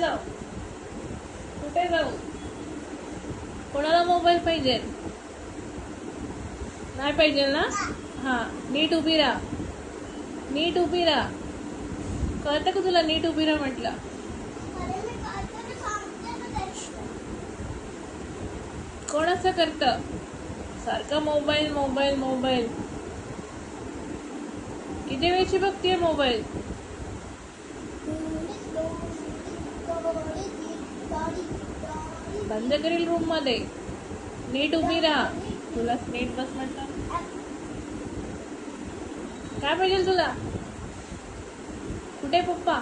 जाऊ? कुठे जाऊ? कोणाला मोबाईल पाहिजे? नाही पाहिजे ना? हा, नीट उभी राहा. नीट उभी राहा. कळतं का तुला? नीट उभी राहा म्हटलं. कोण असं करतं? सारखं मोबाईल मोबाईल मोबाईल. किती वेळची बघतीये मोबाईल? बंद करील रूम मध्ये. नीट उभी राहा. तुला नीट बस म्हटलं. काय पाहिजे तुला? कुठे पप्पा?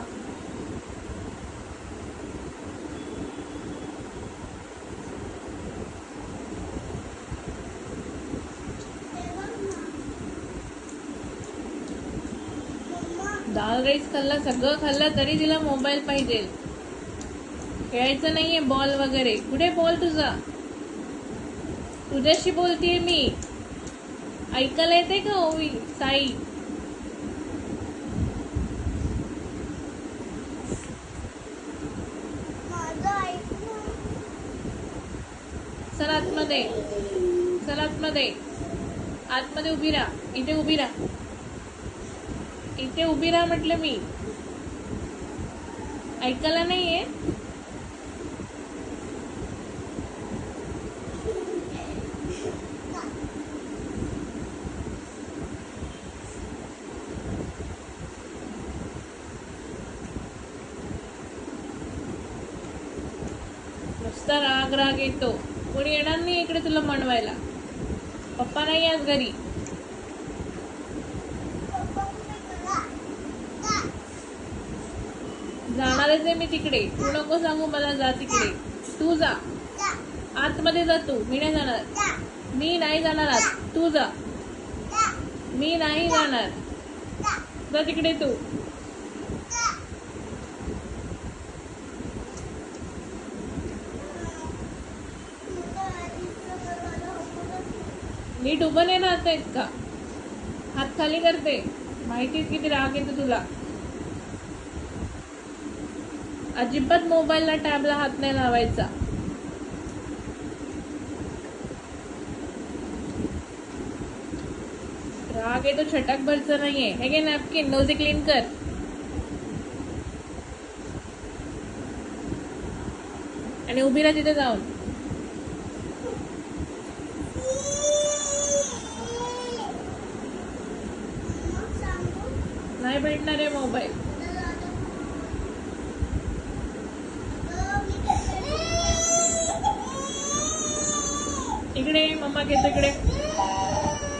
दाल राईस खाल्ला, सगळं खाल्लं तरी तिला मोबाईल पाहिजे. खेळायचं नाहीये बॉल वगैरे. कुठे बॉल तुझा? तुझ्याशी बोलतीये मी. ऐकायला येते का ओवी? साई चल आतमध्ये. चल आतमध्ये. आतमध्ये उभी राहा. इथे उभी राहा. इथे उभी राहा म्हटलं मी. ऐकायला नाहीये? नुसता राग राग येतो. कोणी येणार नाही इकडे तुला मनवायला. पप्पा नाही आज घरी. जाणारच आहे मी तिकडे. तू नको सांगू मला जा तिकडे. तू जा आतमध्ये. जा तू. मी नाही जाणार. मी नाही जाणार आत. तू जा. मी नाही जाणार. जा तिकडे तू. नीट उभं नाही राहत आहेत का? हात खाली करते. माहितीच किती राग येतो तुला. अजिबात मोबाईलला टॅबला हात नाही लावायचा. राग येतो छटाक भरचं नाहीये. हे घे नॅपकिन. नोजी क्लीन कर. आणि उभी राहा तिथे जाऊन. नाही भेटणार आहे मोबाईल. इकडे मम्मा घेतो. इकडे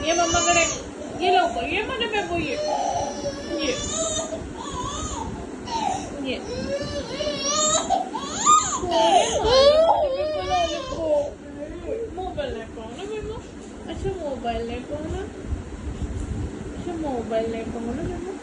ये मम्माकडे. ये लवकर. ये माझ्या बेबू. ये ये ये. मोबाईल नाही पाहू ना. अच्छा मोबाईल नाही पाहू ना. अच्छा मोबाईल नाही पाहू ना.